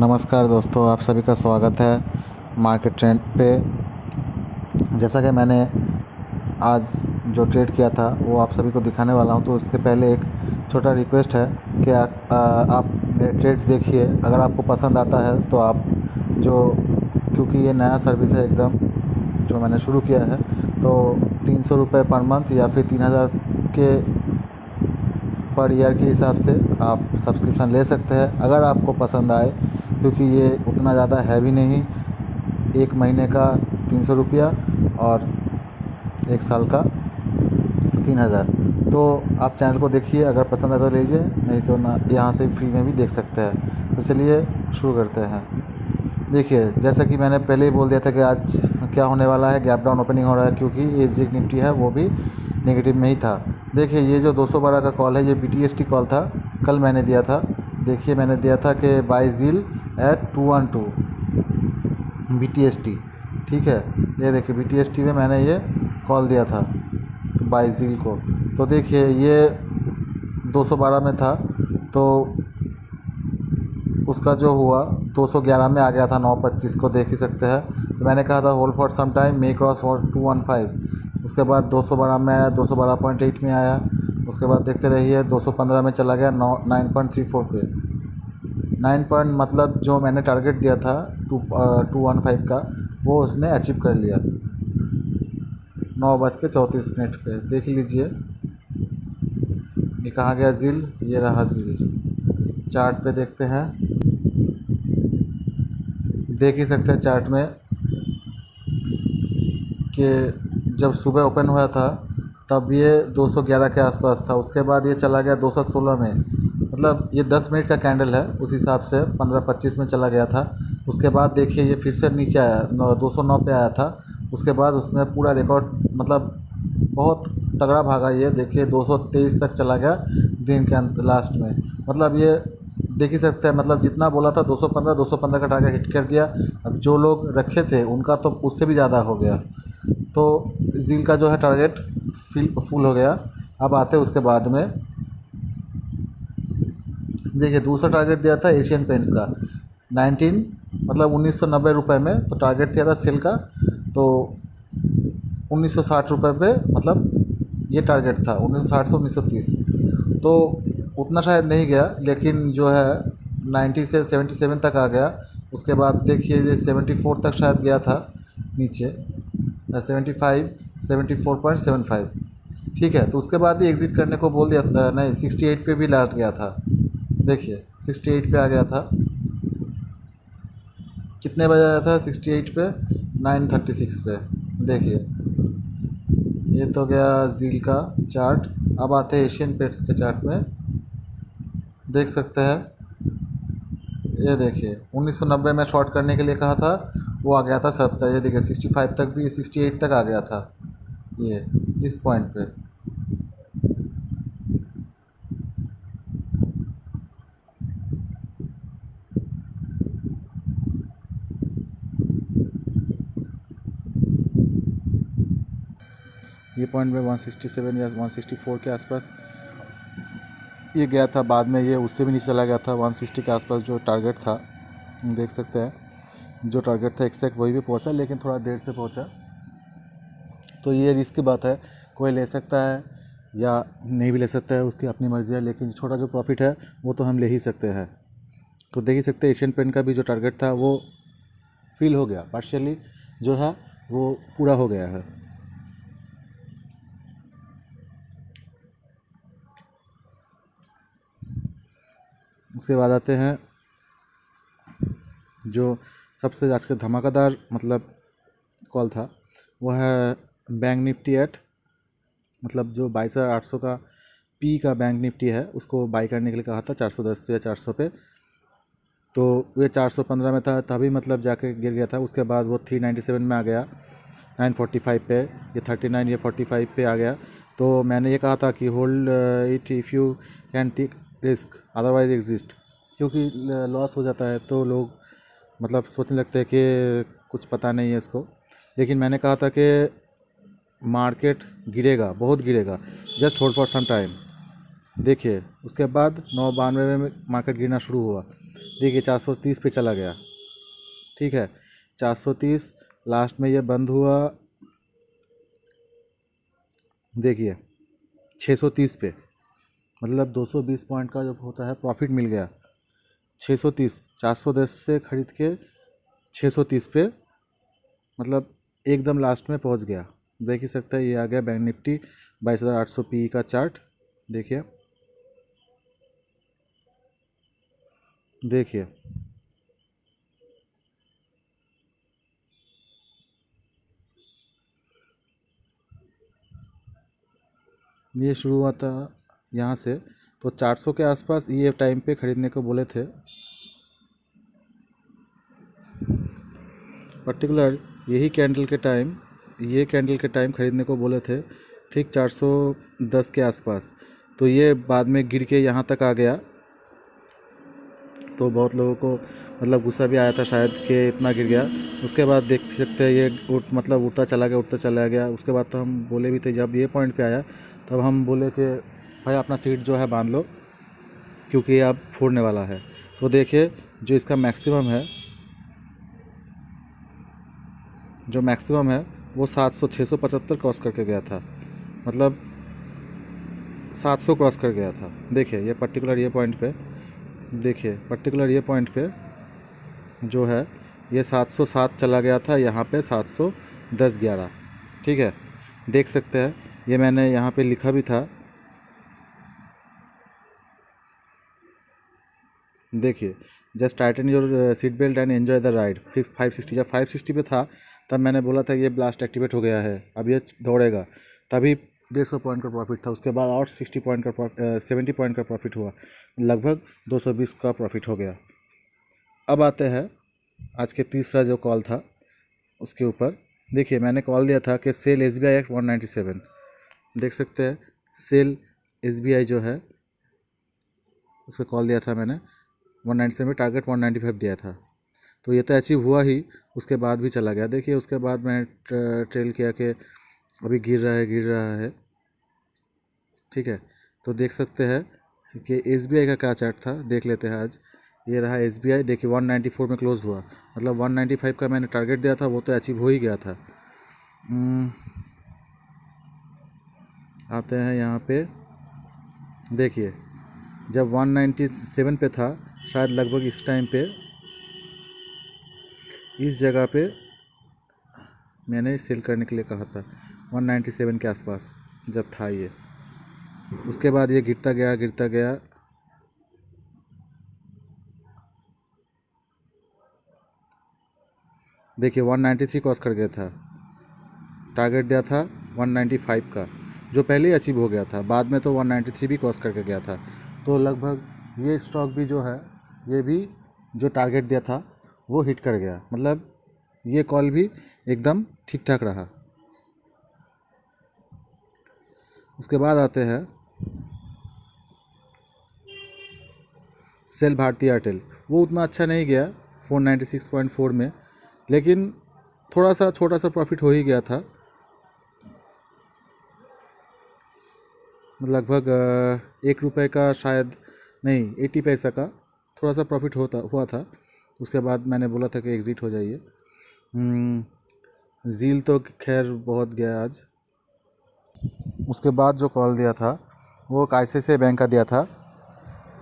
नमस्कार दोस्तों, आप सभी का स्वागत है मार्केट ट्रेंड पे। जैसा कि मैंने आज जो ट्रेड किया था वो आप सभी को दिखाने वाला हूं, तो उसके पहले एक छोटा रिक्वेस्ट है कि आप मेरे ट्रेड्स देखिए। अगर आपको पसंद आता है तो आप क्योंकि ये नया सर्विस है एकदम जो मैंने शुरू किया है, तो 300 रुपये पर मंथ या फिर 3000 के पर ईयर के हिसाब से आप सब्सक्रिप्शन ले सकते हैं अगर आपको पसंद आए, क्योंकि ये उतना ज़्यादा है भी नहीं। एक महीने का 300 रुपया और एक साल का 3000। तो आप चैनल को देखिए, अगर पसंद आए तो लीजिए, नहीं तो ना यहाँ से फ्री में भी देख सकते हैं। तो चलिए शुरू करते हैं। देखिए, जैसा कि मैंने पहले ही बोल दिया था कि आज क्या होने वाला है, गैप डाउन ओपनिंग हो रहा है, क्योंकि एसजी निफ्टी है वो भी नेगेटिव में ही था। देखिए, ये जो 212 का कॉल है ये बीटीएसटी कॉल था, कल मैंने दिया था। देखिए, मैंने दिया था कि बाय जील एट 212 बीटीएसटी, ठीक है। ये देखिए बीटीएसटी में मैंने ये कॉल दिया था बाय जील को। तो देखिए ये 212 में था, तो उसका जो हुआ 211 में आ गया था 9:25 को, देख ही सकते हैं। तो मैंने कहा था hold for some time, may cross 215। उसके बाद 212 में आया, 212.8 में आया। उसके बाद देखते रहिए 215 में चला गया 9.34 पे। 9 पॉइंट मतलब जो मैंने टारगेट दिया था 215 का, वो उसने अचीव कर लिया 9:34 पे। देख लीजिए ये कहाँ गया जील, ये रहा जील। चार्ट पे देखते हैं, देख ही सकते हैं चार्ट में कि जब सुबह ओपन हुआ था तब ये 211 के आसपास था। उसके बाद ये चला गया 216 में, मतलब ये 10 मिनट का कैंडल है, उस हिसाब से 15-25 में चला गया था। उसके बाद देखिए ये फिर से नीचे आया, 209 पे आया था। उसके बाद उसने पूरा रिकॉर्ड, मतलब बहुत तगड़ा भागा ये। देखिए 223 तक चला गया दिन के अंत लास्ट में। मतलब ये देख ही सकते हैं, मतलब जितना बोला था 215 का टारगेट हिट कर गया। अब जो लोग रखे थे उनका तो उससे भी ज़्यादा हो गया। तो जील का जो है टारगेट फुल हो गया। अब आते उसके बाद में देखिए दूसरा टारगेट दिया था एशियन पेंट्स का 19, मतलब 1990 रुपये में। तो टारगेट दिया था सेल का, तो 1960 रुपये पे, मतलब ये टारगेट था 1960 से 1930। तो उतना शायद नहीं गया, लेकिन जो है 90 से 77 तक आ गया। उसके बाद देखिए ये 74 तक शायद गया था नीचे, 75, 74.75, ठीक है। तो उसके बाद ही एग्ज़िट करने को बोल दिया था। नहीं, 68 पे भी लास्ट गया था। देखिए 68 पे आ गया था। कितने बजे आया था 68 पे? 9:36 पे। देखिए ये तो गया जील का चार्ट। अब आते हैं एशियन पेंट्स के चार्ट में, देख सकते हैं। ये देखिए 1990 में शॉर्ट करने के लिए कहा था, वो आ गया था 70। ये देखिए 65 तक भी, 68 तक आ गया था ये इस पॉइंट पे। ये पॉइंट में 167 या 164 के आसपास ये गया था। बाद में ये उससे भी नीचे चला गया था 160 के आसपास जो टारगेट था। देख सकते हैं जो टारगेट था एक्जैक्ट वही भी पहुंचा, लेकिन थोड़ा देर से पहुंचा। तो ये रिस्क की बात है, कोई ले सकता है या नहीं भी ले सकता है, उसकी अपनी मर्ज़ी है। लेकिन छोटा जो प्रॉफिट है वो तो हम ले ही सकते हैं। तो देख ही सकते हैं एशियन पेंट का भी जो टारगेट था वो फिल हो गया, पार्शियली जो है वो पूरा हो गया है। उसके बाद आते हैं जो सबसे आज का धमाकेदार मतलब कॉल था, वो है बैंक निफ्टी एट, मतलब जो 22,800 का पी का बैंक निफ्टी है उसको बाई करने के लिए कहा था 410 या 400 पे। तो ये 415 में था तभी मतलब जाके गिर गया था। उसके बाद वो 397 में आ गया 945 पे, ये 39, ये 45 पे आ गया। तो मैंने ये कहा था कि hold it if you can take risk otherwise exist, क्योंकि लॉस हो जाता है तो लोग मतलब सोचने लगते हैं कि कुछ पता नहीं है इसको। लेकिन मैंने कहा था कि मार्केट गिरेगा, बहुत गिरेगा, just hold for some time. देखिए उसके बाद 992 में मार्केट गिरना शुरू हुआ। देखिए 430 पे चला गया, ठीक है। 430 लास्ट में ये बंद हुआ, देखिए 630 पे, मतलब 220 पॉइंट का जो होता है प्रॉफिट मिल गया। 630, 410 से खरीद के 630 पे, मतलब एकदम लास्ट में पहुंच गया। देख ही सकते हैं, ये आ गया बैंक निफ्टी 22,800 पी का चार्ट। देखिए देखिए ये शुरू हुआ था यहाँ से, तो 400 के आसपास ये टाइम पे ख़रीदने को बोले थे। पर्टिकुलर यही कैंडल के टाइम, ये कैंडल के टाइम ख़रीदने को बोले थे, ठीक 410 के आसपास। तो ये बाद में गिर के यहाँ तक आ गया, तो बहुत लोगों को मतलब गुस्सा भी आया था शायद कि इतना गिर गया। उसके बाद देख सकते हैं ये मतलब उठता चला गया, उठता चला गया। उसके बाद तो हम बोले भी थे, जब ये पॉइंट पे आया तब हम बोले कि भाई अपना सीट जो है बांध लो, क्योंकि ये अब फोड़ने वाला है। तो देखिए जो इसका मैक्सिमम है, जो मैक्सिमम है वो 700 675 क्रॉस करके गया था, मतलब 700 क्रॉस कर गया था। देखिए ये पर्टिकुलर ये पॉइंट पे, देखिए पर्टिकुलर ये पॉइंट पे जो है ये 707 चला गया था, यहाँ पे 710-11, ठीक है। देख सकते हैं, ये मैंने यहाँ पे लिखा भी था। देखिए just Titan your seat belt and enjoy the ride. 560, जब 560 पे था तब मैंने बोला था ये ब्लास्ट एक्टिवेट हो गया है, अब ये दौड़ेगा। तभी 150 पॉइंट का प्रॉफिट था। उसके बाद और 60 पॉइंट का 70 पॉइंट का प्रॉफिट हुआ, लगभग 220 का प्रॉफिट हो गया। अब आते हैं आज के तीसरा जो कॉल था उसके ऊपर। देखिए मैंने कॉल दिया था कि सेल SBI एक्ट 197, देख सकते हैं सेल SBI जो है उसको कॉल दिया था मैंने 197, टारगेट 195 दिया था। तो ये तो अचीव हुआ ही, उसके बाद भी चला गया। देखिए उसके बाद मैंने ट्रेल किया कि अभी गिर रहा है, गिर रहा है, ठीक है। तो देख सकते हैं कि SBI का क्या चार्ट था, देख लेते हैं आज। ये रहा SBI, देखिए 194 में क्लोज़ हुआ, मतलब 195 का मैंने टारगेट दिया था वो तो अचीव हो ही गया था। आते हैं यहाँ पे, देखिए जब 197 पे था शायद, लगभग इस टाइम पे इस जगह पे मैंने सेल करने के लिए कहा था 197 के आसपास जब था ये। उसके बाद ये गिरता गया, गिरता गया, देखिए 193 क्रॉस कर गया था। टारगेट दिया था 195 का, जो पहले ही अचीव हो गया था। बाद में तो 193 भी क्रॉस करके गया था। तो लगभग ये स्टॉक भी जो है, ये भी जो टारगेट दिया था वो हिट कर गया, मतलब ये कॉल भी एकदम ठीक ठाक रहा। उसके बाद आते हैं सेल भारती एयरटेल। वो उतना अच्छा नहीं गया 496.4 में, लेकिन थोड़ा सा छोटा सा प्रॉफिट हो ही गया था, लगभग 1 रुपये का शायद नहीं, 80 पैसा का थोड़ा सा प्रॉफिट हुआ था। उसके बाद मैंने बोला था कि एग्ज़िट हो जाइए। ज़ील तो खैर बहुत गया आज। उसके बाद जो कॉल दिया था वो ICICI बैंक का दिया था,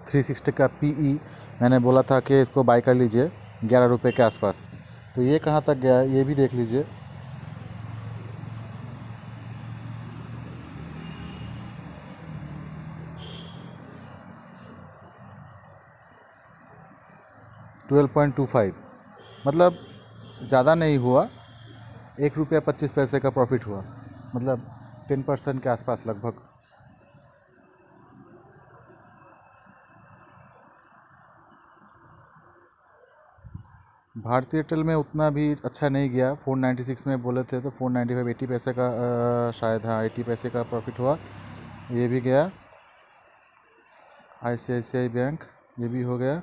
360 का PE। मैंने बोला था कि इसको बाय कर लीजिए 11 रुपये के आसपास। तो ये कहाँ तक गया ये भी देख लीजिए। $12.25, मतलब ज़्यादा नहीं हुआ, 1 रुपया 25 पैसे का प्रॉफिट हुआ, मतलब 10% के आसपास लगभग। भारतीय एयरटेल में उतना भी अच्छा नहीं गया, 496 में बोले थे तो 495, 80 पैसे का शायद, हाँ 80 पैसे का प्रॉफिट हुआ, ये भी गया। ICICI बैंक ये भी हो गया।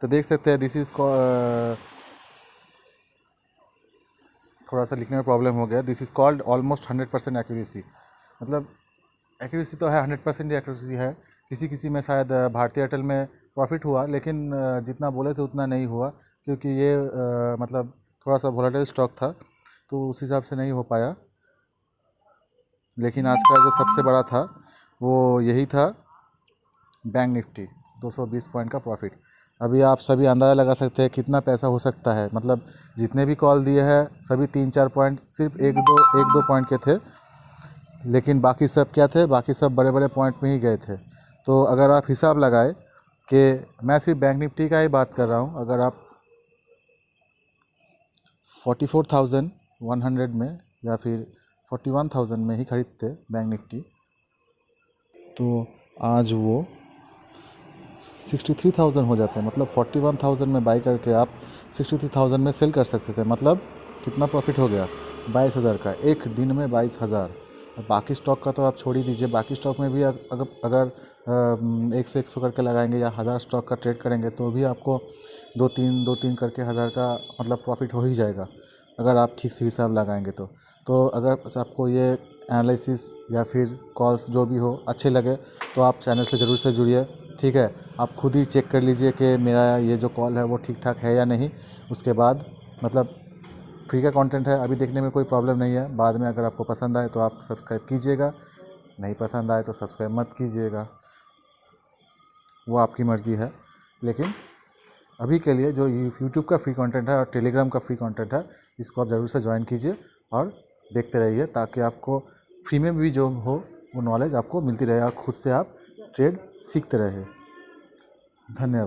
तो देख सकते हैं दिस इज़, थोड़ा सा लिखने में प्रॉब्लम हो गया, this is called almost 100% accuracy, मतलब एक्यूरेसी तो है, 100% एक्यूरेसी है। किसी किसी में शायद भारतीय एयरटेल में प्रॉफिट हुआ, लेकिन जितना बोले थे उतना नहीं हुआ, क्योंकि ये मतलब थोड़ा सा वोलेटाइल स्टॉक था, तो उस हिसाब से नहीं हो पाया। लेकिन आज का जो सबसे बड़ा था वो यही था, बैंक निफ्टी 220 पॉइंट का प्रॉफिट। अभी आप सभी अंदाज़ा लगा सकते हैं कितना पैसा हो सकता है। मतलब जितने भी कॉल दिए हैं सभी 3-4 पॉइंट, सिर्फ एक दो पॉइंट के थे, लेकिन बाकी सब क्या थे, बाकी सब बड़े बड़े पॉइंट में ही गए थे। तो अगर आप हिसाब लगाए कि मैं सिर्फ बैंक निफ्टी का ही बात कर रहा हूँ, अगर आप 44,100 में या फिर 41,000 में ही खरीदते बैंक निफ्टी, तो आज वो 63,000 हो जाते हैं। मतलब 41,000 में बाई करके आप 63,000 में सेल कर सकते थे। मतलब कितना प्रॉफिट हो गया, 22,000 का एक दिन में, 22,000। बाकी स्टॉक का तो आप छोड़ ही दीजिए, बाकी स्टॉक में भी अगर 100 करके लगाएंगे या 1000 स्टॉक का ट्रेड करेंगे तो भी आपको दो तीन करके 1000 का मतलब प्रॉफिट हो ही जाएगा, अगर आप ठीक से हिसाब लगाएंगे तो अगर आपको ये एनालिसिस या फिर कॉल्स जो भी हो अच्छे लगे तो आप चैनल से ज़रूर से जुड़िए। ठीक है, आप खुद ही चेक कर लीजिए कि मेरा ये जो कॉल है वो ठीक ठाक है या नहीं। उसके बाद मतलब फ्री का कंटेंट है, अभी देखने में कोई प्रॉब्लम नहीं है। बाद में अगर आपको पसंद आए तो आप सब्सक्राइब कीजिएगा, नहीं पसंद आए तो सब्सक्राइब मत कीजिएगा, वो आपकी मर्ज़ी है। लेकिन अभी के लिए जो यूट्यूब का फ्री कंटेंट है और टेलीग्राम का फ्री कंटेंट है, इसको आप ज़रूर से ज्वाइन कीजिए और देखते रहिए, ताकि आपको फ्री में भी जो हो वो नॉलेज आपको मिलती रहे और ख़ुद से आप ट्रेड सीखते रहे। धन्यवाद।